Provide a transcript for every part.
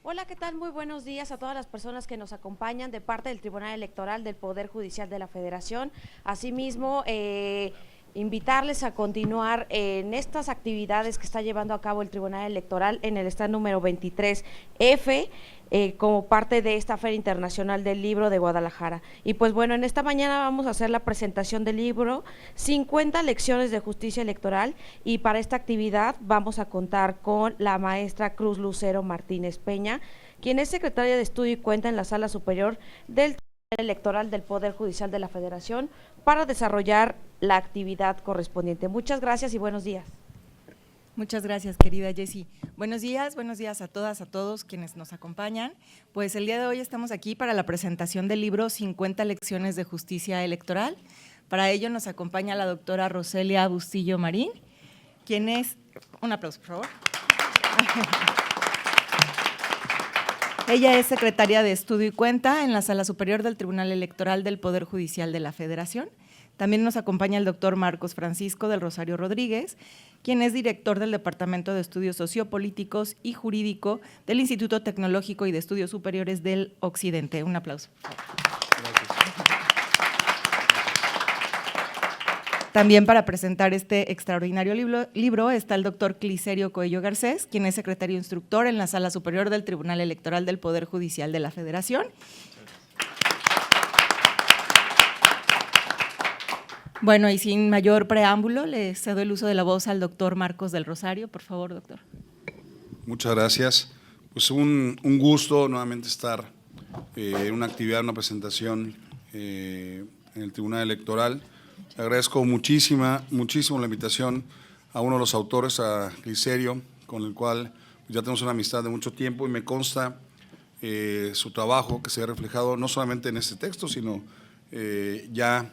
Hola, ¿qué tal? Muy buenos días a todas las personas que nos acompañan de parte del Tribunal Electoral del Poder Judicial de la Federación. Asimismo, invitarles a continuar en estas actividades que está llevando a cabo el Tribunal Electoral en el stand número 23F, como parte de esta Feria Internacional del Libro de Guadalajara. Y pues bueno, en esta mañana vamos a hacer la presentación del libro 50 lecciones de justicia electoral, y para esta actividad vamos a contar con la maestra Cruz Lucero Martínez Peña, quien es secretaria de Estudio y Cuenta en la Sala Superior del Tribunal Electoral del Poder Judicial de la Federación, para desarrollar la actividad correspondiente. Muchas gracias y buenos días. Muchas gracias, querida Jessie. Buenos días a todas, a todos quienes nos acompañan. Pues el día de hoy estamos aquí para la presentación del libro 50 lecciones de justicia electoral. Para ello nos acompaña la doctora Roselia Bustillo Marín, quien es… Un aplauso, por favor. Ella es secretaria de Estudio y Cuenta en la Sala Superior del Tribunal Electoral del Poder Judicial de la Federación. También nos acompaña el doctor Marcos Francisco del Rosario Rodríguez, quien es director del Departamento de Estudios Sociopolíticos y Jurídico del Instituto Tecnológico y de Estudios Superiores del Occidente. Un aplauso, por favor. También para presentar este extraordinario libro está el doctor Cliserio Coello Garcés, quien es secretario instructor en la Sala Superior del Tribunal Electoral del Poder Judicial de la Federación. Bueno, y sin mayor preámbulo, le cedo el uso de la voz al doctor Marcos del Rosario. Por favor, doctor. Muchas gracias. Pues un gusto nuevamente estar en una actividad, una presentación en el Tribunal Electoral. Agradezco muchísimo la invitación a uno de los autores, a Cliserio, con el cual ya tenemos una amistad de mucho tiempo, y me consta su trabajo que se ha reflejado no solamente en este texto, sino ya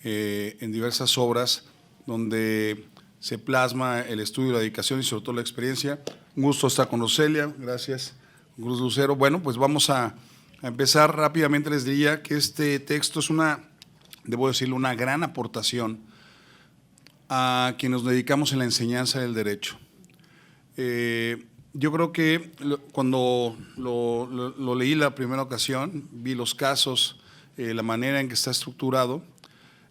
en diversas obras donde se plasma el estudio, la dedicación y sobre todo la experiencia. Un gusto estar con Roselia, gracias, Cruz Lucero. Bueno, pues vamos a empezar rápidamente. Les diría que este texto es debo decirlo, una gran aportación a quienes nos dedicamos en la enseñanza del derecho. Yo creo que cuando lo leí la primera ocasión, vi los casos, la manera en que está estructurado.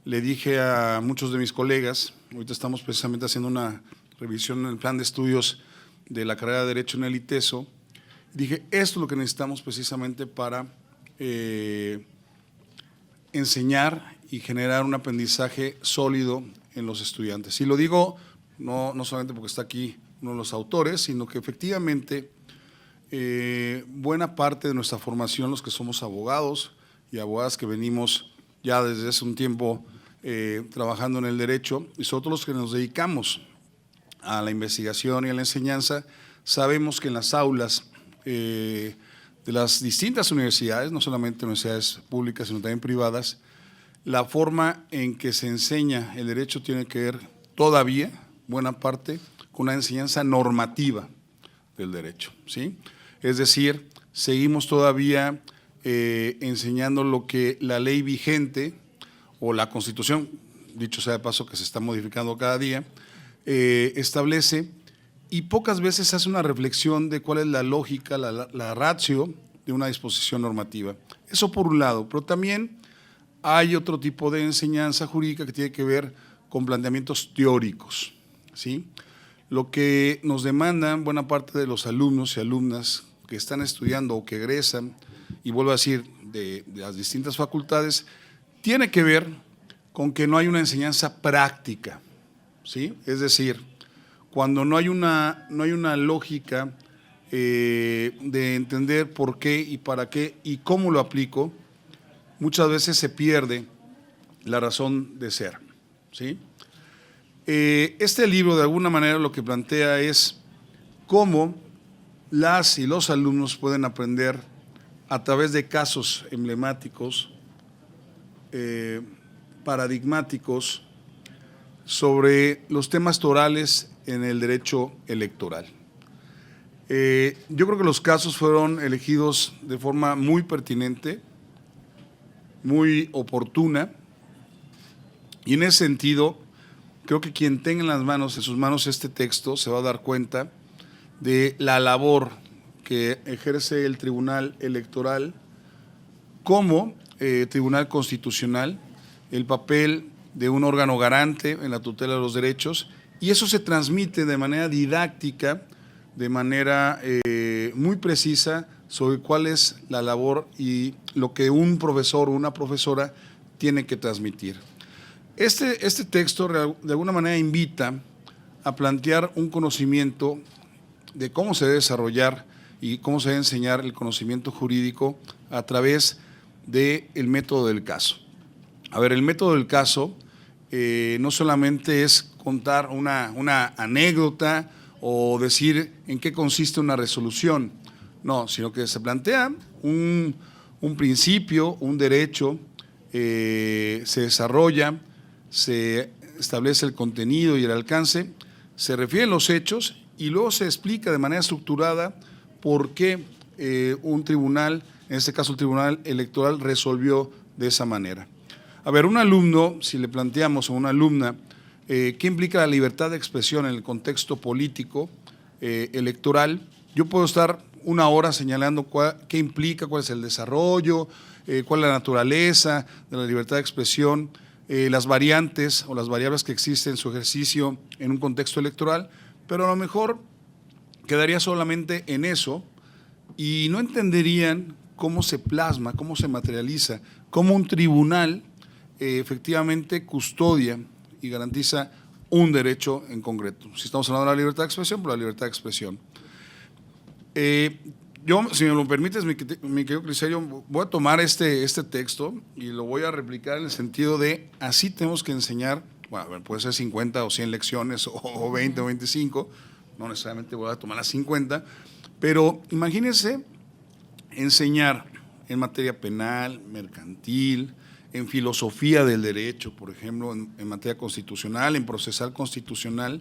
Le dije a muchos de mis colegas, ahorita estamos precisamente haciendo una revisión en el plan de estudios de la carrera de Derecho en el ITESO, dije, esto es lo que necesitamos precisamente para enseñar y generar un aprendizaje sólido en los estudiantes. Y lo digo no solamente porque está aquí uno de los autores, sino que efectivamente buena parte de nuestra formación, los que somos abogados y abogadas que venimos ya desde hace un tiempo trabajando en el derecho, y sobre todo los que nos dedicamos a la investigación y a la enseñanza, sabemos que en las aulas de las distintas universidades, no solamente universidades públicas, sino también privadas, la forma en que se enseña el derecho tiene que ver todavía, buena parte, con una enseñanza normativa del derecho, ¿sí? Es decir, seguimos todavía enseñando lo que la ley vigente o la Constitución, dicho sea de paso que se está modificando cada día, establece, y pocas veces hace una reflexión de cuál es la lógica, la ratio de una disposición normativa. Eso por un lado, pero también hay otro tipo de enseñanza jurídica que tiene que ver con planteamientos teóricos, ¿sí? Lo que nos demandan buena parte de los alumnos y alumnas que están estudiando o que egresan, y vuelvo a decir, de las distintas facultades, tiene que ver con que no hay una enseñanza práctica, ¿sí? Es decir, cuando no hay una lógica de entender por qué y para qué y cómo lo aplico, muchas veces se pierde la razón de ser, ¿sí? Este libro de alguna manera lo que plantea es cómo las y los alumnos pueden aprender a través de casos emblemáticos, paradigmáticos, sobre los temas torales en el derecho electoral. Yo creo que los casos fueron elegidos de forma muy pertinente, muy oportuna, y en ese sentido creo que quien tenga en sus manos este texto se va a dar cuenta de la labor que ejerce el Tribunal Electoral como Tribunal Constitucional, el papel de un órgano garante en la tutela de los derechos, y eso se transmite de manera didáctica, de manera muy precisa sobre cuál es la labor y lo que un profesor o una profesora tiene que transmitir. Este texto de alguna manera invita a plantear un conocimiento de cómo se debe desarrollar y cómo se debe enseñar el conocimiento jurídico a través del método del caso. A ver, el método del caso no solamente es contar una anécdota o decir en qué consiste una resolución, no, sino que se plantea un principio, un derecho, se desarrolla, se establece el contenido y el alcance, se refieren los hechos y luego se explica de manera estructurada por qué un tribunal, en este caso el Tribunal Electoral, resolvió de esa manera. A ver, un alumno, si le planteamos a una alumna qué implica la libertad de expresión en el contexto político electoral, yo puedo estar una hora señalando qué implica, cuál es el desarrollo, cuál es la naturaleza de la libertad de expresión, las variantes o las variables que existen en su ejercicio en un contexto electoral, pero a lo mejor quedaría solamente en eso y no entenderían cómo se plasma, cómo se materializa, cómo un tribunal efectivamente custodia y garantiza un derecho en concreto. Si estamos hablando de la libertad de expresión, pues la libertad de expresión. Yo, si me lo permites, mi querido Criselio, voy a tomar este texto y lo voy a replicar en el sentido de así tenemos que enseñar, bueno, puede ser 50 o 100 lecciones o 20 o 25, no necesariamente voy a tomar las 50, pero imagínense enseñar en materia penal, mercantil, en filosofía del derecho, por ejemplo, en materia constitucional, en procesal constitucional,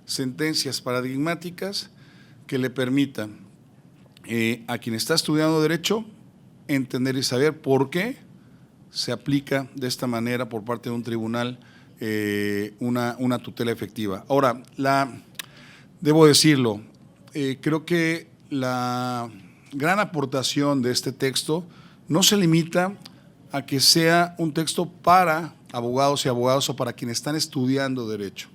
sentencias paradigmáticas que le permitan a quien está estudiando derecho entender y saber por qué se aplica de esta manera por parte de un tribunal una tutela efectiva. Ahora, debo decirlo, creo que la gran aportación de este texto no se limita a que sea un texto para abogados y abogadas o para quienes están estudiando derecho.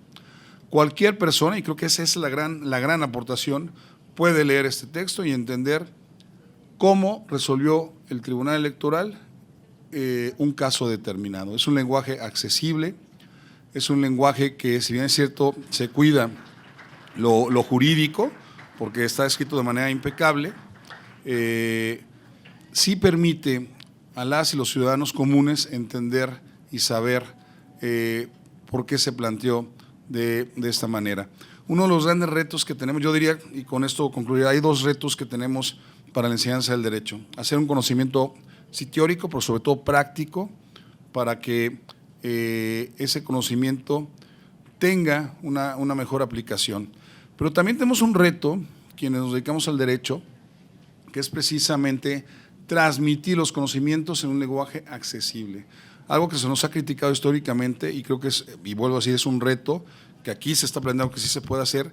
Cualquier persona, y creo que esa es la gran aportación, puede leer este texto y entender cómo resolvió el Tribunal Electoral un caso determinado. Es un lenguaje accesible, es un lenguaje que, si bien es cierto, se cuida lo jurídico, porque está escrito de manera impecable, sí permite a las y los ciudadanos comunes entender y saber por qué se planteó de esta manera. Uno de los grandes retos que tenemos, yo diría, y con esto concluiré, hay dos retos que tenemos para la enseñanza del derecho. Hacer un conocimiento sí teórico, pero sobre todo práctico, para que ese conocimiento tenga una mejor aplicación. Pero también tenemos un reto, quienes nos dedicamos al derecho, que es precisamente transmitir los conocimientos en un lenguaje accesible. Algo que se nos ha criticado históricamente y creo que y vuelvo a decir, es un reto que aquí se está planteando que sí se puede hacer,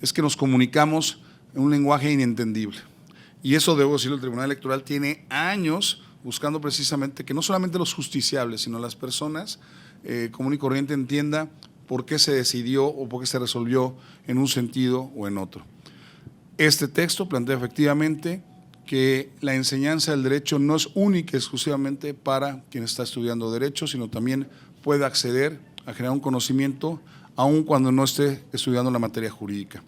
es que nos comunicamos en un lenguaje inentendible. Y eso, debo decirlo, el Tribunal Electoral tiene años buscando precisamente que no solamente los justiciables, sino las personas común y corriente entienda por qué se decidió o por qué se resolvió en un sentido o en otro. Este texto plantea efectivamente que la enseñanza del derecho no es única y exclusivamente para quien está estudiando derecho, sino también puede acceder a generar un conocimiento aun cuando no esté estudiando la materia jurídica.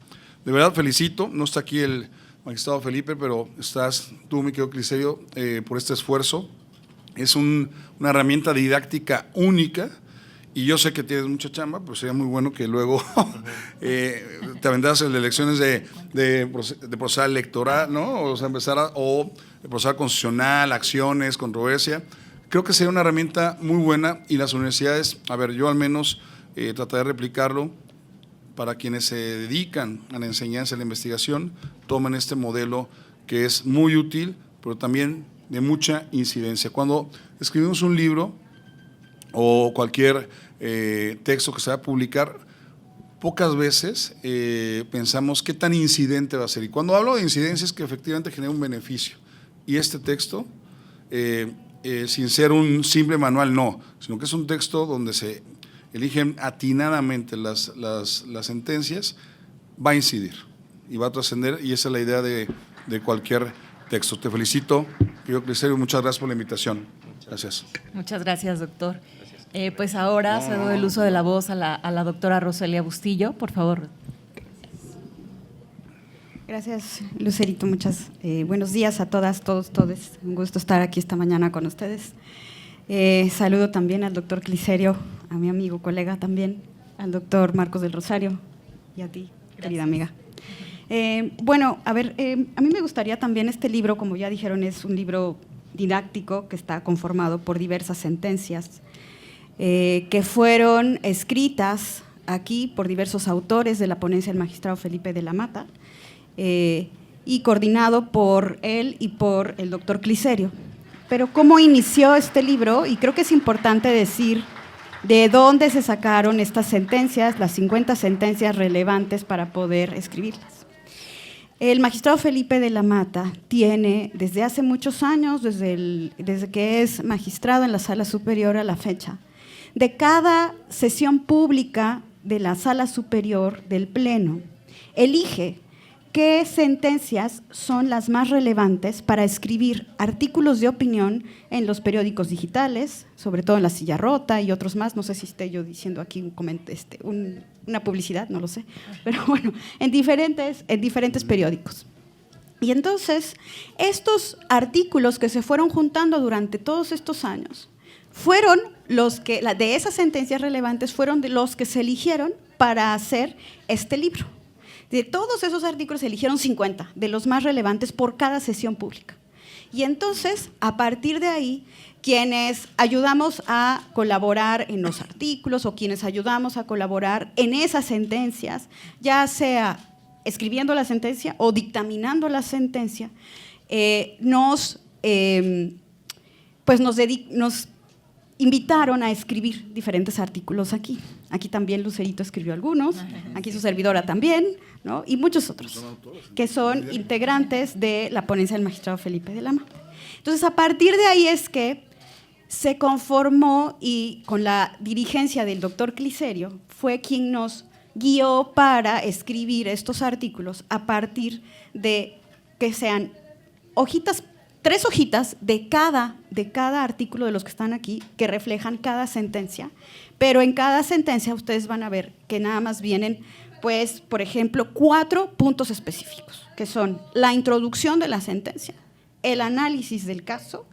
De verdad felicito, no está aquí el magistrado Felipe, pero estás tú, mi querido Criselio, por este esfuerzo. Es una herramienta didáctica única y yo sé que tienes mucha chamba, pero sería muy bueno que luego te aventaras en lecciones de procesal electoral, ¿no? O sea, o de procesal constitucional, acciones, controversia. Creo que sería una herramienta muy buena y las universidades, a ver, yo al menos trataré de replicarlo para quienes se dedican a la enseñanza y a la investigación, tomen este modelo que es muy útil, pero también de mucha incidencia. Cuando escribimos un libro o cualquier texto que se va a publicar, pocas veces pensamos qué tan incidente va a ser. Y cuando hablo de incidencia es que efectivamente genera un beneficio. Y este texto, sin ser un simple manual, no, sino que es un texto donde se eligen atinadamente las sentencias, va a incidir y va a trascender, y esa es la idea de cualquier texto. Te felicito, querido Cliserio, muchas gracias por la invitación. Gracias. Muchas gracias, doctor. Pues ahora cedo el uso de la voz a la doctora Roselia Bustillo, por favor. Gracias, Lucerito. Buenos días a todas, todos. Un gusto estar aquí esta mañana con ustedes. Saludo también al doctor Cliserio, a mi amigo, colega también, al doctor Marcos del Rosario y a ti, querida amiga. A mí me gustaría también este libro, como ya dijeron, es un libro didáctico que está conformado por diversas sentencias que fueron escritas aquí por diversos autores de la ponencia del magistrado Felipe de la Mata y coordinado por él y por el doctor Cliserio. Pero ¿cómo inició este libro? Y creo que es importante decir de dónde se sacaron estas sentencias, las 50 sentencias relevantes para poder escribirlas. El magistrado Felipe de la Mata tiene desde hace muchos años, desde que es magistrado en la Sala Superior a la fecha, de cada sesión pública de la Sala Superior del Pleno, elige qué sentencias son las más relevantes para escribir artículos de opinión en los periódicos digitales, sobre todo en La Silla Rota y otros más. No sé si estoy yo diciendo aquí una publicidad, no lo sé, pero bueno, en diferentes periódicos. Y entonces, estos artículos que se fueron juntando durante todos estos años, fueron de esas sentencias relevantes, fueron de los que se eligieron para hacer este libro. De todos esos artículos se eligieron 50, de los más relevantes por cada sesión pública. Y entonces, a partir de ahí, quienes ayudamos a colaborar en los artículos o quienes ayudamos a colaborar en esas sentencias, ya sea escribiendo la sentencia o dictaminando la sentencia, nos invitaron a escribir diferentes artículos aquí. Aquí también Lucerito escribió algunos, aquí su servidora también, ¿no? Y muchos otros, que son integrantes de la ponencia del magistrado Felipe de la Mata. Entonces, a partir de ahí es que se conformó, y con la dirigencia del doctor Cliserio, fue quien nos guió para escribir estos artículos a partir de que sean tres hojitas de cada artículo de los que están aquí, que reflejan cada sentencia, pero en cada sentencia ustedes van a ver que nada más vienen, pues, por ejemplo, 4 puntos específicos, que son la introducción de la sentencia, el análisis del caso,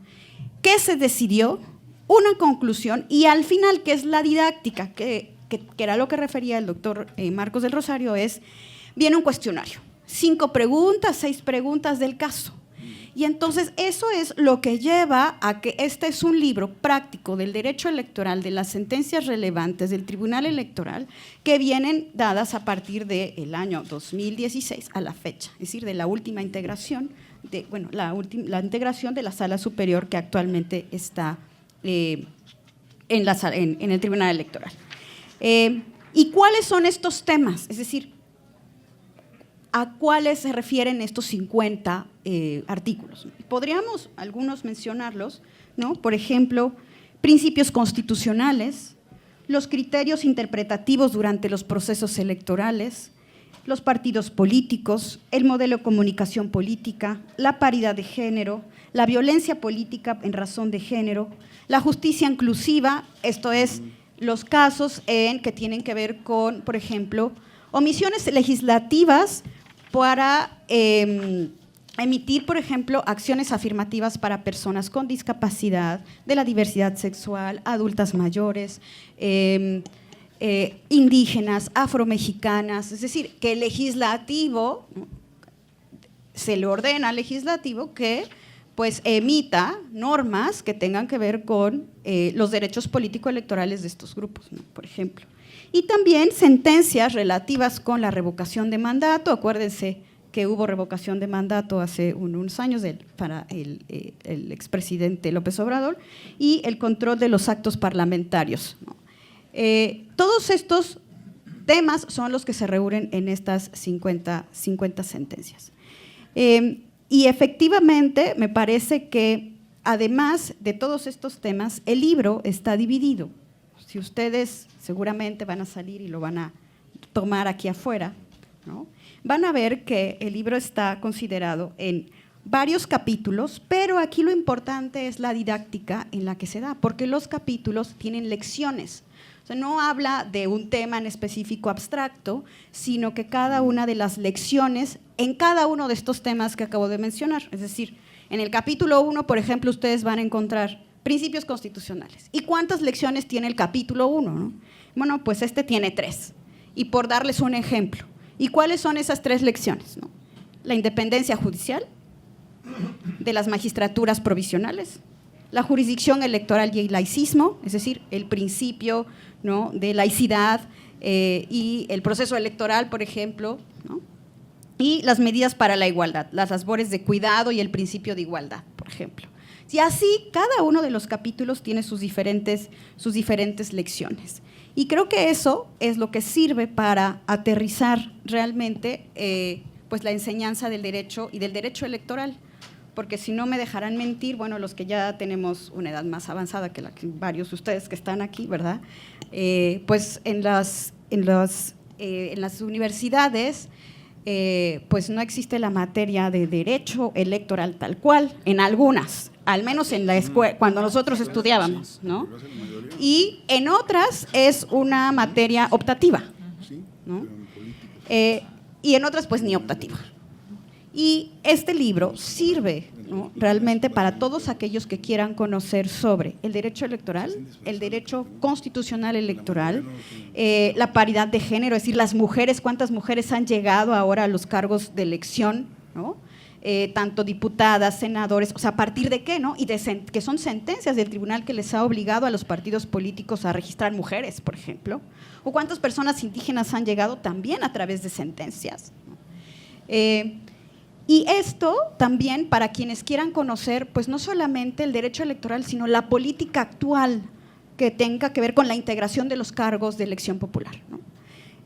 qué se decidió, una conclusión y al final, que es la didáctica, que era lo que refería el doctor Marcos del Rosario, viene un cuestionario, 5 preguntas, 6 preguntas del caso. Y entonces eso es lo que lleva a que este es un libro práctico del derecho electoral, de las sentencias relevantes del Tribunal Electoral, que vienen dadas a partir del año 2016 a la fecha, es decir, de la última integración, la integración de la Sala Superior que actualmente está en el Tribunal Electoral. ¿Y cuáles son estos temas? Es decir, ¿a cuáles se refieren estos 50 artículos? Podríamos algunos mencionarlos, ¿no? Por ejemplo, principios constitucionales, los criterios interpretativos durante los procesos electorales, los partidos políticos, el modelo de comunicación política, la paridad de género, la violencia política en razón de género, la justicia inclusiva, esto es, los casos que tienen que ver con, por ejemplo, omisiones legislativas para emitir, por ejemplo, acciones afirmativas para personas con discapacidad, de la diversidad sexual, adultas mayores, indígenas, afromexicanas, es decir, que el legislativo, se le ordena al legislativo que pues emita normas que tengan que ver con los derechos político-electorales de estos grupos, ¿no? Por ejemplo. Y también sentencias relativas con la revocación de mandato. Acuérdense que hubo revocación de mandato hace unos años para el expresidente López Obrador, y el control de los actos parlamentarios, ¿no? Todos estos temas son los que se reúnen en estas 50 sentencias. Y efectivamente me parece que además de todos estos temas, el libro está dividido. Si ustedes seguramente van a salir y lo van a tomar aquí afuera, ¿no?, van a ver que el libro está considerado en varios capítulos, pero aquí lo importante es la didáctica en la que se da, porque los capítulos tienen lecciones. O sea, no habla de un tema en específico abstracto, sino que cada una de las lecciones en cada uno de estos temas que acabo de mencionar. Es decir, en el capítulo 1, por ejemplo, ustedes van a encontrar principios constitucionales. ¿Y cuántas lecciones tiene el capítulo 1? ¿No? Bueno, pues este tiene 3. Y por darles un ejemplo, ¿y cuáles son esas 3 lecciones? ¿No? La independencia judicial, de las magistraturas provisionales, la jurisdicción electoral y el laicismo, es decir, el principio, ¿no?, de laicidad y el proceso electoral, por ejemplo, ¿no?, y las medidas para la igualdad, las labores de cuidado y el principio de igualdad, por ejemplo. Y así, cada uno de los capítulos tiene sus diferentes lecciones. Y creo que eso es lo que sirve para aterrizar realmente pues la enseñanza del derecho y del derecho electoral, porque si no me dejarán mentir, bueno, los que ya tenemos una edad más avanzada que varios de ustedes que están aquí, ¿verdad? Pues en las universidades pues no existe la materia de derecho electoral tal cual, en algunas, al menos en la escuela, cuando nosotros estudiábamos, ¿no? Y en otras es una materia optativa, ¿no? Y en otras pues ni optativa. Y este libro sirve, ¿no?, realmente para todos aquellos que quieran conocer sobre el derecho electoral, el derecho constitucional electoral, la paridad de género, es decir, las mujeres, cuántas mujeres han llegado ahora a los cargos de elección, ¿no?, tanto diputadas, senadores, o sea, ¿a partir de qué, no? Y que son sentencias del tribunal que les ha obligado a los partidos políticos a registrar mujeres, por ejemplo, o cuántas personas indígenas han llegado también a través de sentencias, ¿no? Y esto también para quienes quieran conocer, pues no solamente el derecho electoral, sino la política actual que tenga que ver con la integración de los cargos de elección popular, ¿no?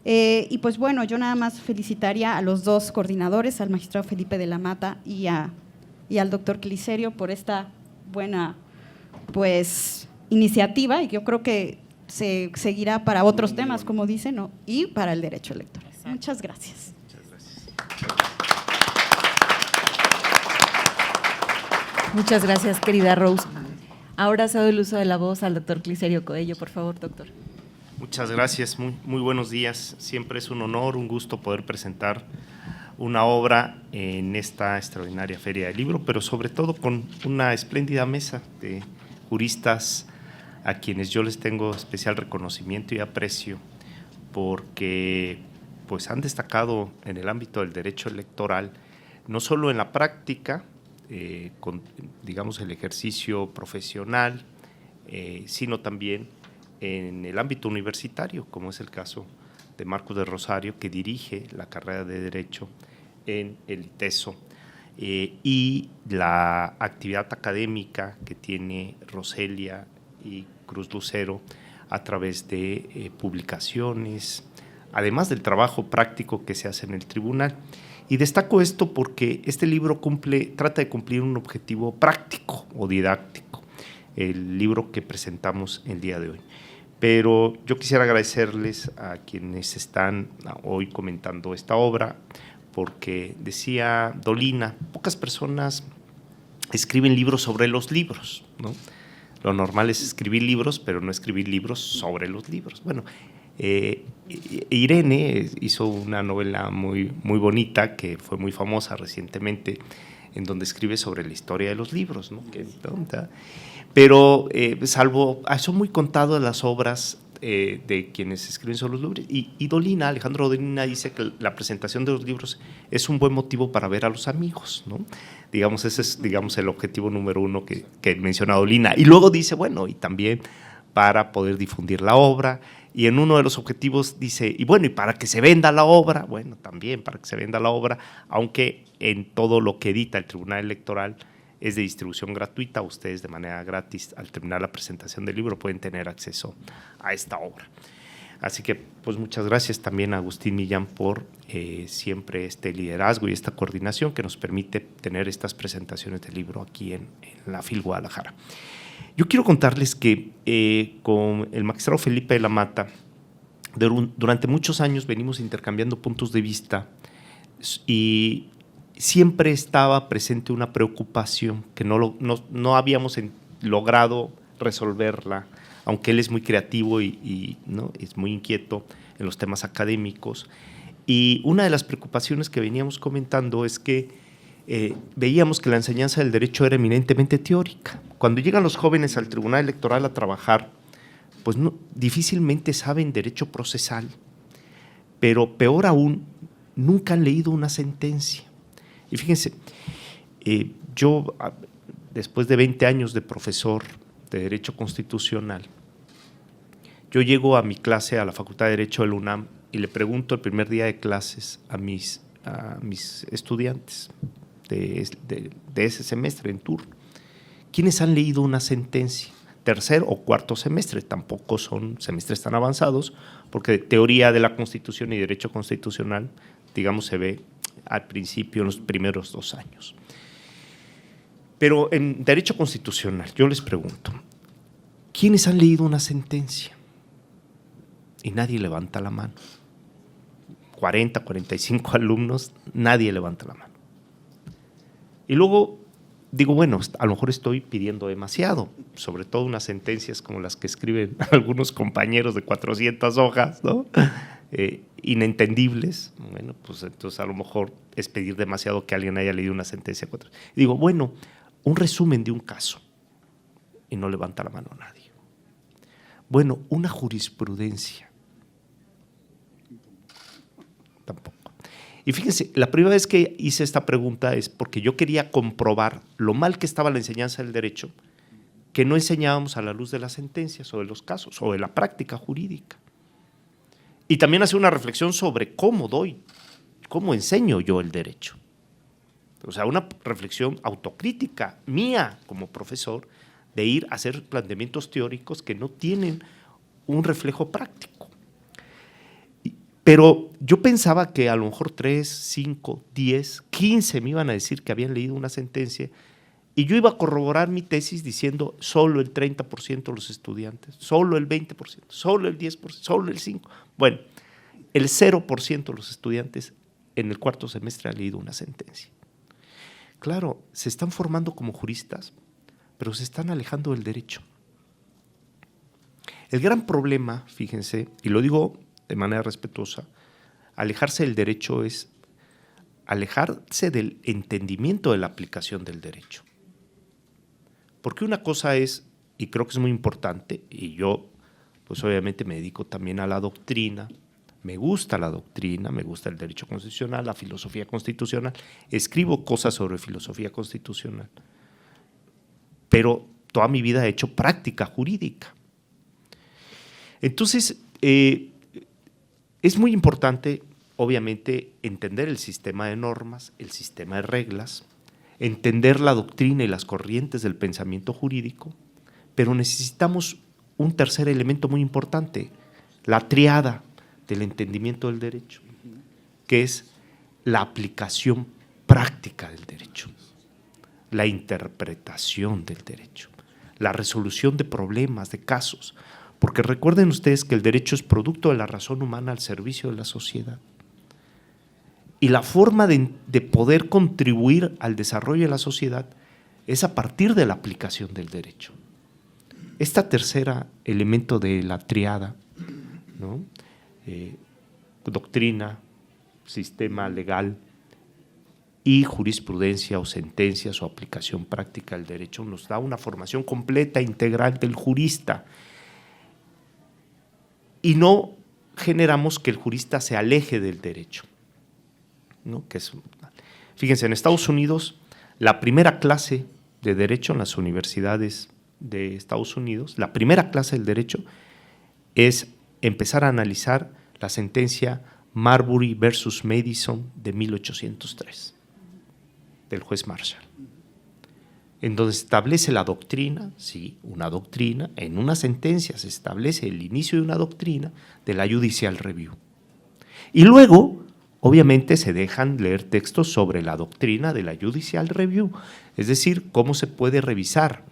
Y pues bueno, yo nada más felicitaría a los 2 coordinadores, al magistrado Felipe de la Mata y al doctor Cliserio por esta buena pues iniciativa, y yo creo que se seguirá para otros temas, como dicen, ¿no?, y para el derecho electoral. Muchas gracias. Muchas gracias, querida Rose. Ahora cedo el uso de la voz al doctor Cliserio Coello. Por favor, doctor. Muchas gracias, muy buenos días. Siempre es un honor, un gusto poder presentar una obra en esta extraordinaria Feria del Libro, pero sobre todo con una espléndida mesa de juristas a quienes yo les tengo especial reconocimiento y aprecio, porque pues han destacado en el ámbito del derecho electoral, no solo en la práctica, con, digamos, el ejercicio profesional, sino también en el ámbito universitario, como es el caso de Marcos de Rosario, que dirige la carrera de Derecho en el ITESO, y la actividad académica que tiene Roselia y Cruz Lucero a través de publicaciones, además del trabajo práctico que se hace en el tribunal. Y destaco esto porque este libro trata de cumplir un objetivo práctico o didáctico, el libro que presentamos el día de hoy. Pero yo quisiera agradecerles a quienes están hoy comentando esta obra, porque decía Dolina, pocas personas escriben libros sobre los libros, ¿no? Lo normal es escribir libros, pero no escribir libros sobre los libros. Bueno, Irene hizo una novela muy bonita que fue muy famosa recientemente, en donde escribe sobre la historia de los libros, ¿no? Pero salvo, son muy contadas las obras de quienes escriben sobre los libros, y Dolina, Alejandro Dolina, dice que la presentación de los libros es un buen motivo para ver a los amigos, ¿no? Digamos, ese es, digamos, el objetivo número 1 que menciona Dolina. Y luego dice, bueno, y también para poder difundir la obra. Y en uno de los objetivos dice, y bueno, y para que se venda la obra, bueno, también para que se venda la obra, aunque en todo lo que edita el Tribunal Electoral es de distribución gratuita, ustedes de manera gratis, al terminar la presentación del libro, pueden tener acceso a esta obra. Así que, pues muchas gracias también a Agustín Millán por siempre este liderazgo y esta coordinación que nos permite tener estas presentaciones del libro aquí en la FIL Guadalajara. Yo quiero contarles que con el magistrado Felipe de la Mata, durante muchos años venimos intercambiando puntos de vista y siempre estaba presente una preocupación que no habíamos logrado resolverla, aunque él es muy creativo y ¿no? es muy inquieto en los temas académicos. Y una de las preocupaciones que veníamos comentando es que veíamos que la enseñanza del derecho era eminentemente teórica. Cuando llegan los jóvenes al Tribunal Electoral a trabajar, pues difícilmente saben derecho procesal, pero peor aún, nunca han leído una sentencia. Y fíjense, yo después de 20 años de profesor de Derecho Constitucional, yo llego a mi clase a la Facultad de Derecho de la UNAM y le pregunto el primer día de clases a mis estudiantes de ese semestre en turno, ¿quiénes han leído una sentencia? Tercer o cuarto semestre, tampoco son semestres tan avanzados, porque teoría de la Constitución y derecho constitucional, digamos, se ve al principio en los primeros 2 años. Pero en derecho constitucional, yo les pregunto, ¿quiénes han leído una sentencia? Y nadie levanta la mano. 40, 45 alumnos, nadie levanta la mano. Y luego digo, bueno, a lo mejor estoy pidiendo demasiado, sobre todo unas sentencias como las que escriben algunos compañeros de 400 hojas, ¿no? Inentendibles. Bueno, pues entonces a lo mejor es pedir demasiado que alguien haya leído una sentencia. Y digo, bueno, un resumen de un caso, y no levanta la mano nadie. Bueno, una jurisprudencia, tampoco. Y fíjense, la primera vez que hice esta pregunta es porque yo quería comprobar lo mal que estaba la enseñanza del derecho, que no enseñábamos a la luz de las sentencias o de los casos o de la práctica jurídica. Y también hacer una reflexión sobre cómo enseño yo el derecho. O sea, una reflexión autocrítica mía como profesor de ir a hacer planteamientos teóricos que no tienen un reflejo práctico. Pero yo pensaba que a lo mejor 3, 5, 10, 15 me iban a decir que habían leído una sentencia y yo iba a corroborar mi tesis diciendo solo el 30% de los estudiantes, solo el 20%, solo el 10%, solo el 5%. Bueno, el 0% de los estudiantes en el cuarto semestre ha leído una sentencia. Claro, se están formando como juristas, pero se están alejando del derecho. El gran problema, fíjense, y lo digo de manera respetuosa, alejarse del derecho es alejarse del entendimiento de la aplicación del derecho. Porque una cosa es, y creo que es muy importante, y yo pues obviamente me dedico también a la doctrina, me gusta la doctrina, me gusta el derecho constitucional, la filosofía constitucional, escribo cosas sobre filosofía constitucional, pero toda mi vida he hecho práctica jurídica. Entonces, es muy importante, obviamente, entender el sistema de normas, el sistema de reglas, entender la doctrina y las corrientes del pensamiento jurídico, pero necesitamos un tercer elemento muy importante, la triada del entendimiento del derecho, que es la aplicación práctica del derecho, la interpretación del derecho, la resolución de problemas, de casos, porque recuerden ustedes que el derecho es producto de la razón humana al servicio de la sociedad. Y la forma de poder contribuir al desarrollo de la sociedad es a partir de la aplicación del derecho. Este tercer elemento de la triada, ¿no? Doctrina, sistema legal y jurisprudencia o sentencias o aplicación práctica del derecho, nos da una formación completa, integral del jurista. Y no generamos que el jurista se aleje del derecho, ¿no? Fíjense, en Estados Unidos, la primera clase de derecho en las universidades de Estados Unidos, la primera clase del derecho es empezar a analizar la sentencia Marbury versus Madison de 1803, del juez Marshall. en donde se establece la doctrina, sí, una doctrina, en una sentencia se establece el inicio de una doctrina de la judicial review. Y luego, obviamente, se dejan leer textos sobre la doctrina de la judicial review, es decir, cómo se puede revisar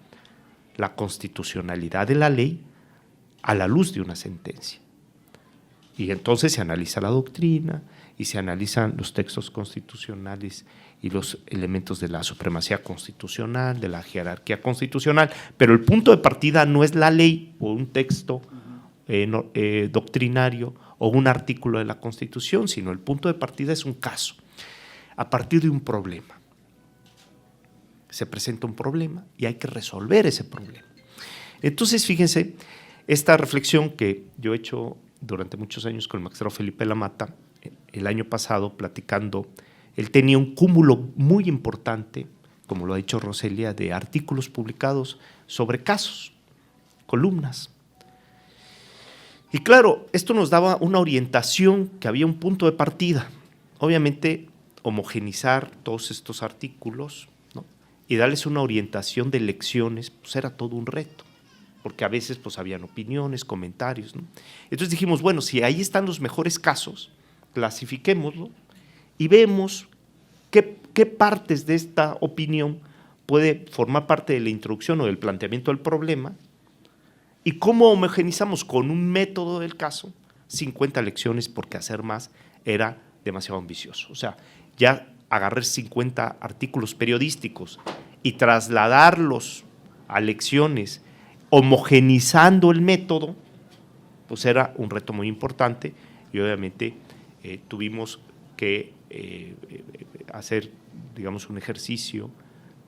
la constitucionalidad de la ley a la luz de una sentencia. Y entonces se analiza la doctrina y se analizan los textos constitucionales y los elementos de la supremacía constitucional, de la jerarquía constitucional, pero el punto de partida no es la ley o un texto doctrinario o un artículo de la Constitución, sino el punto de partida es un caso, a partir de un problema. Se presenta un problema y hay que resolver ese problema. Entonces, fíjense, esta reflexión que yo he hecho durante muchos años con el magistrado Felipe de la Mata, el año pasado platicando, él tenía un cúmulo muy importante, como lo ha dicho Roselia, de artículos publicados sobre casos, columnas. Y claro, esto nos daba una orientación, que había un punto de partida. Obviamente, homogenizar todos estos artículos, ¿no?, y darles una orientación de lecciones, pues era todo un reto, porque a veces pues habían opiniones, comentarios, ¿no? Entonces dijimos, bueno, si ahí están los mejores casos, clasifiquémoslo y vemos qué partes de esta opinión puede formar parte de la introducción o del planteamiento del problema, y cómo homogenizamos con un método del caso 50 lecciones, porque hacer más era demasiado ambicioso. O sea, ya agarrar 50 artículos periodísticos y trasladarlos a lecciones, homogenizando el método, pues era un reto muy importante, y obviamente tuvimos que hacer, digamos, un ejercicio,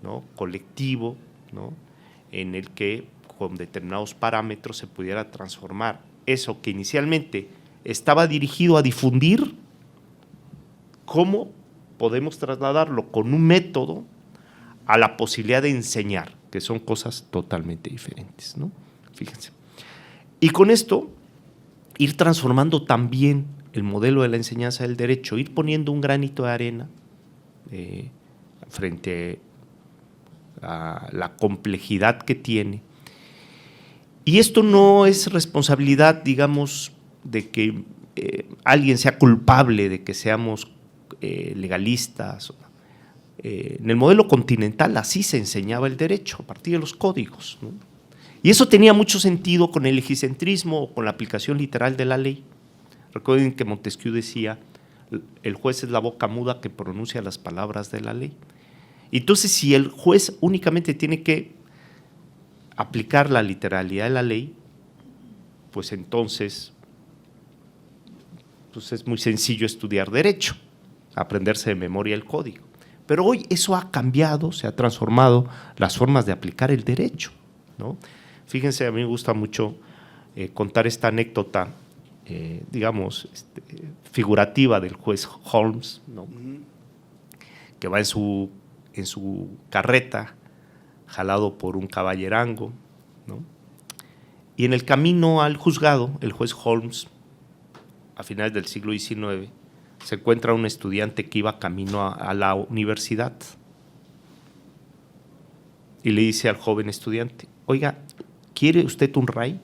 ¿no?, colectivo, ¿no?, en el que con determinados parámetros se pudiera transformar eso que inicialmente estaba dirigido a difundir, cómo podemos trasladarlo con un método a la posibilidad de enseñar, que son cosas totalmente diferentes, ¿no? Fíjense. Y con esto, ir transformando también el modelo de la enseñanza del derecho, ir poniendo un granito de arena frente a la complejidad que tiene. Y esto no es responsabilidad, digamos, de que alguien sea culpable de que seamos legalistas. En el modelo continental así se enseñaba el derecho, a partir de los códigos, ¿no? Y eso tenía mucho sentido con el legicentrismo o con la aplicación literal de la ley. Recuerden que Montesquieu decía, el juez es la boca muda que pronuncia las palabras de la ley. Entonces, si el juez únicamente tiene que aplicar la literalidad de la ley, pues entonces pues es muy sencillo estudiar derecho, aprenderse de memoria el código. Pero hoy eso ha cambiado, se ha transformado las formas de aplicar el derecho, ¿no? Fíjense, a mí me gusta mucho contar esta anécdota, digamos, figurativa del juez Holmes, ¿no?, que va en su carreta, jalado por un caballerango, ¿no?, y en el camino al juzgado, el juez Holmes, a finales del siglo XIX, se encuentra un estudiante que iba camino a la universidad y le dice al joven estudiante, oiga, ¿quiere usted un ray?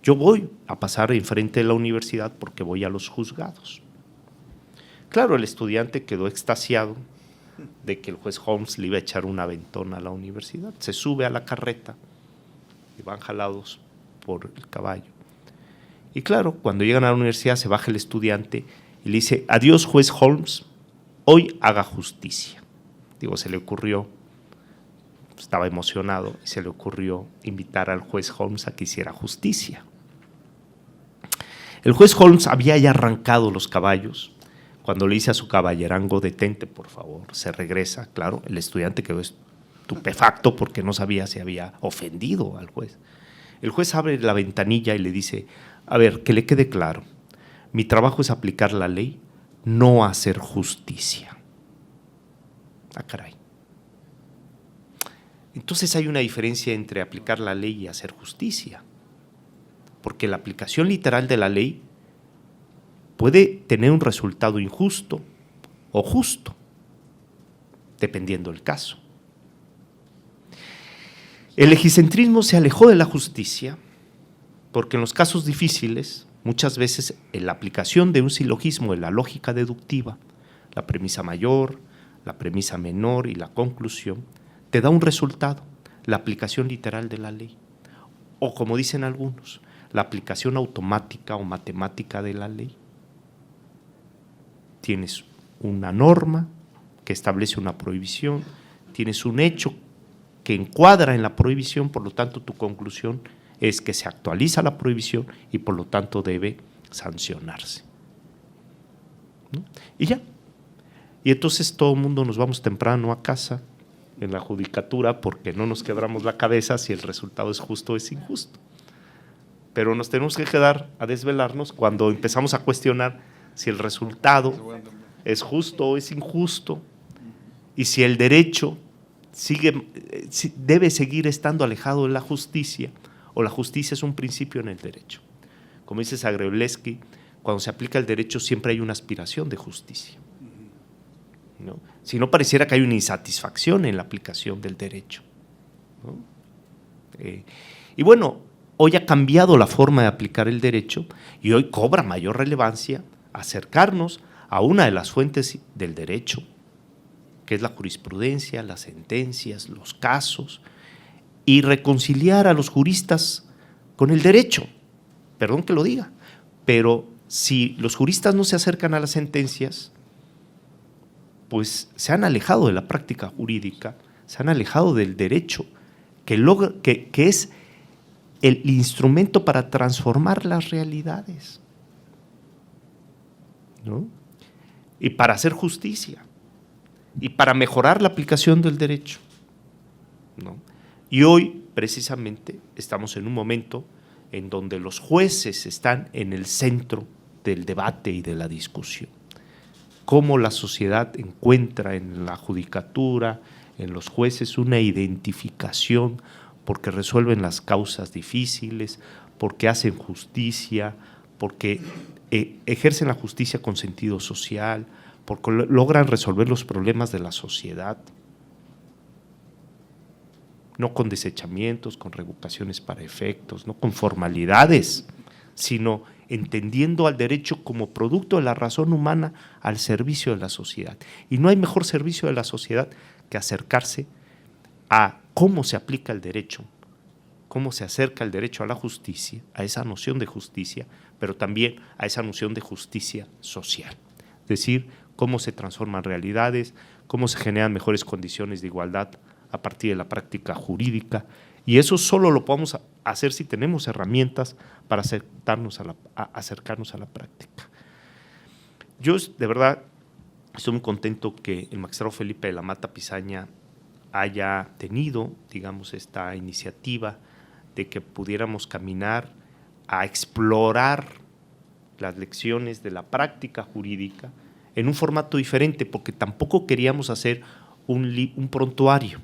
Yo voy a pasar enfrente de la universidad porque voy a los juzgados. Claro, el estudiante quedó extasiado de que el juez Holmes le iba a echar un aventón a la universidad. Se sube a la carreta y van jalados por el caballo. Y claro, cuando llegan a la universidad se baja el estudiante y le dice, adiós juez Holmes, hoy haga justicia. Digo, se le ocurrió, estaba emocionado, y se le ocurrió invitar al juez Holmes a que hiciera justicia. El juez Holmes había ya arrancado los caballos. Cuando le dice a su caballerango, detente por favor, se regresa. Claro, el estudiante quedó estupefacto porque no sabía si había ofendido al juez. El juez abre la ventanilla y le dice, a ver, que le quede claro, mi trabajo es aplicar la ley, no hacer justicia. Ah, caray. Entonces hay una diferencia entre aplicar la ley y hacer justicia, porque la aplicación literal de la ley puede tener un resultado injusto o justo, dependiendo del caso. El legicentrismo se alejó de la justicia porque en los casos difíciles, muchas veces en la aplicación de un silogismo en la lógica deductiva, la premisa mayor, la premisa menor y la conclusión, te da un resultado, la aplicación literal de la ley. O como dicen algunos, la aplicación automática o matemática de la ley. Tienes una norma que establece una prohibición, tienes un hecho que encuadra en la prohibición, por lo tanto tu conclusión es que se actualiza la prohibición y por lo tanto debe sancionarse, ¿no? Y ya. Y entonces todo el mundo nos vamos temprano a casa en la judicatura porque no nos quebramos la cabeza si el resultado es justo o es injusto. Pero nos tenemos que quedar a desvelarnos cuando empezamos a cuestionar si el resultado es justo o es injusto y si el derecho debe seguir estando alejado de la justicia o la justicia es un principio en el derecho. Como dice Zagrebelsky, cuando se aplica el derecho siempre hay una aspiración de justicia, ¿no? Si no, pareciera que hay una insatisfacción en la aplicación del derecho, ¿no? Y bueno, hoy ha cambiado la forma de aplicar el derecho y hoy cobra mayor relevancia acercarnos a una de las fuentes del derecho, que es la jurisprudencia, las sentencias, los casos, y reconciliar a los juristas con el derecho. Perdón que lo diga, pero si los juristas no se acercan a las sentencias, pues se han alejado de la práctica jurídica, se han alejado del derecho, que es el instrumento para transformar las realidades, ¿no? Y para hacer justicia, y para mejorar la aplicación del derecho, ¿no? Y hoy, precisamente, estamos en un momento en donde los jueces están en el centro del debate y de la discusión. Cómo la sociedad encuentra en la judicatura, en los jueces, una identificación porque resuelven las causas difíciles, porque hacen justicia, porque ejercen la justicia con sentido social, porque logran resolver los problemas de la sociedad, no con desechamientos, con revocaciones para efectos, no con formalidades, sino entendiendo al derecho como producto de la razón humana al servicio de la sociedad. Y no hay mejor servicio de la sociedad que acercarse a cómo se aplica el derecho, cómo se acerca el derecho a la justicia, a esa noción de justicia, pero también a esa noción de justicia social. Es decir, cómo se transforman realidades, cómo se generan mejores condiciones de igualdad a partir de la práctica jurídica, y eso solo lo podemos hacer si tenemos herramientas para acercarnos a la práctica. Yo de verdad estoy muy contento que el magistrado Felipe de la Mata Pisaña haya tenido, digamos, esta iniciativa de que pudiéramos caminar a explorar las lecciones de la práctica jurídica en un formato diferente, porque tampoco queríamos hacer un prontuario,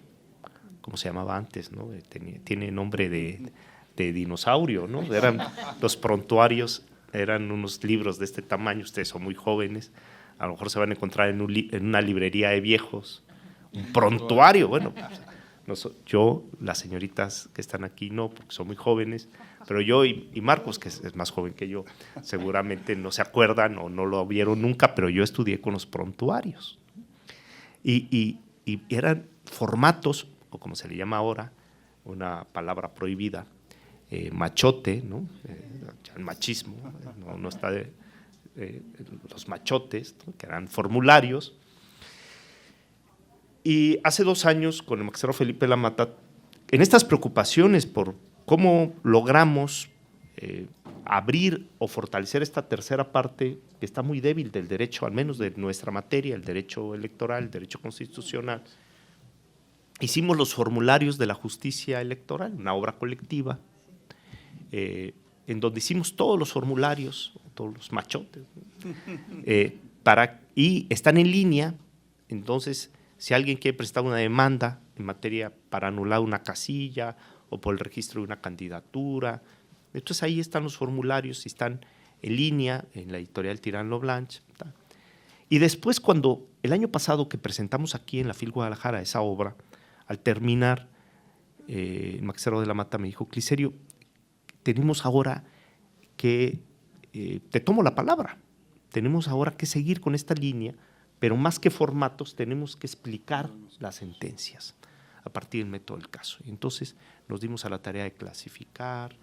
como se llamaba antes, ¿no? Tiene nombre de dinosaurio, ¿no? Los prontuarios eran unos libros de este tamaño, ustedes son muy jóvenes, a lo mejor se van a encontrar en una librería de viejos, un prontuario, bueno, yo, las señoritas que están aquí no, porque son muy jóvenes, pero yo y Marcos, que es más joven que yo, seguramente no se acuerdan o no lo vieron nunca, pero yo estudié con los prontuarios. Y eran formatos, o como se le llama ahora, una palabra prohibida, machote, ¿no? El machismo, no está los machotes, ¿no? Que eran formularios. Y hace 2 años, con el magistrado Felipe de la Mata, en estas preocupaciones por cómo logramos abrir o fortalecer esta tercera parte que está muy débil del derecho, al menos de nuestra materia, el derecho electoral, el derecho constitucional, hicimos los formularios de la justicia electoral, una obra colectiva, en donde hicimos todos los formularios, todos los machotes, y están en línea. Entonces, si alguien quiere prestar una demanda en materia para anular una casilla o por el registro de una candidatura, entonces ahí están los formularios y están en línea en la editorial Tirán Lo Blanche. Y después, cuando el año pasado que presentamos aquí en la FIL Guadalajara esa obra, al terminar, el magistrado de la Mata me dijo: Cliserio, tenemos ahora que, te tomo la palabra, tenemos ahora que seguir con esta línea, pero más que formatos tenemos que explicar las sentencias a partir del método del caso. Y entonces nos dimos a la tarea de clasificar,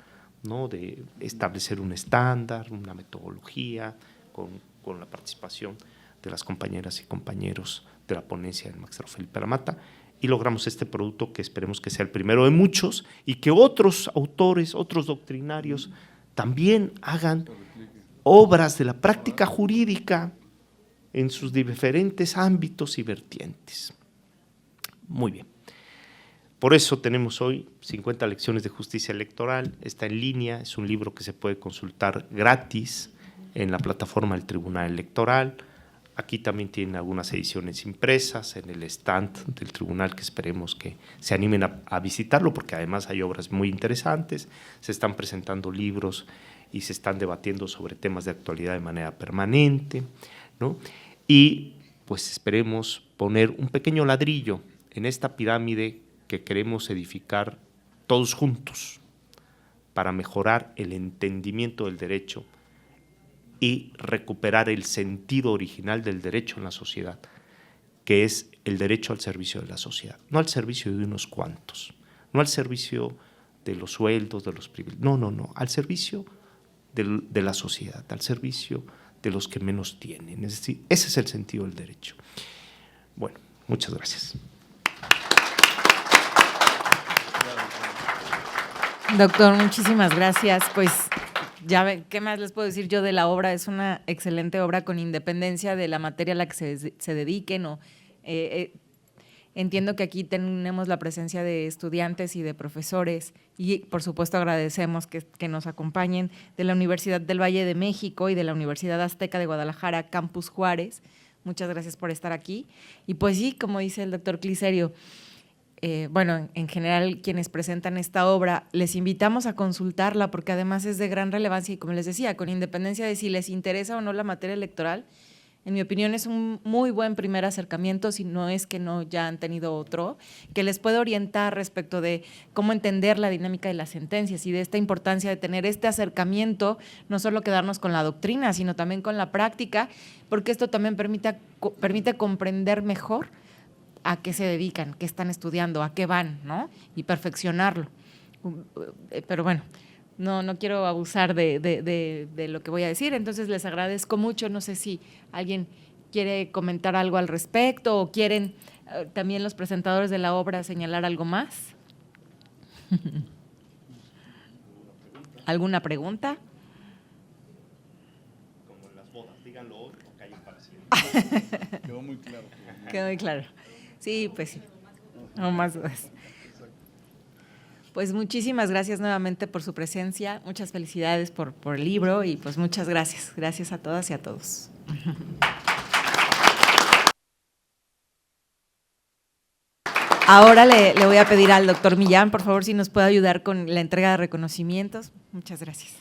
¿no?, de establecer un estándar, una metodología, con la participación de las compañeras y compañeros de la ponencia del magistrado Felipe de la Mata, y logramos este producto que esperemos que sea el primero de muchos y que otros autores, otros doctrinarios también hagan obras de la práctica jurídica en sus diferentes ámbitos y vertientes. Muy bien. Por eso tenemos hoy 50 lecciones de justicia electoral, está en línea, es un libro que se puede consultar gratis en la plataforma del Tribunal Electoral. Aquí también tienen algunas ediciones impresas en el stand del tribunal, que esperemos que se animen a visitarlo, porque además hay obras muy interesantes, se están presentando libros y se están debatiendo sobre temas de actualidad de manera permanente, ¿no? Y pues esperemos poner un pequeño ladrillo en esta pirámide que queremos edificar todos juntos para mejorar el entendimiento del derecho y recuperar el sentido original del derecho en la sociedad, que es el derecho al servicio de la sociedad, no al servicio de unos cuantos, no al servicio de los sueldos, de los privilegios, no, al servicio de la sociedad, al servicio de los que menos tienen. Es decir, ese es el sentido del derecho. Bueno, muchas gracias. Doctor, muchísimas gracias. Pues ya ven, ¿qué más les puedo decir yo de la obra? Es una excelente obra con independencia de la materia a la que se dediquen. Entiendo que aquí tenemos la presencia de estudiantes y de profesores y por supuesto agradecemos que nos acompañen de la Universidad del Valle de México y de la Universidad Azteca de Guadalajara, Campus Juárez. Muchas gracias por estar aquí. Y pues sí, como dice el doctor Cliserio, bueno, en general quienes presentan esta obra, les invitamos a consultarla porque además es de gran relevancia y como les decía, con independencia de si les interesa o no la materia electoral, en mi opinión es un muy buen primer acercamiento, si no es que no ya han tenido otro, que les puede orientar respecto de cómo entender la dinámica de las sentencias y de esta importancia de tener este acercamiento, no solo quedarnos con la doctrina, sino también con la práctica, porque esto también permite comprender mejor a qué se dedican, qué están estudiando, a qué van, ¿no? Y perfeccionarlo. Pero bueno, no quiero abusar de lo que voy a decir, entonces les agradezco mucho. No sé si alguien quiere comentar algo al respecto o quieren también los presentadores de la obra señalar algo más. ¿Alguna pregunta? Como en las bodas, díganlo hoy o callen para siempre. Quedó muy claro. Quedó muy claro. Sí, pues sí. No más dudas. Pues muchísimas gracias nuevamente por su presencia, muchas felicidades por el libro y pues muchas gracias. Gracias a todas y a todos. Ahora le voy a pedir al doctor Millán, por favor, si nos puede ayudar con la entrega de reconocimientos. Muchas gracias.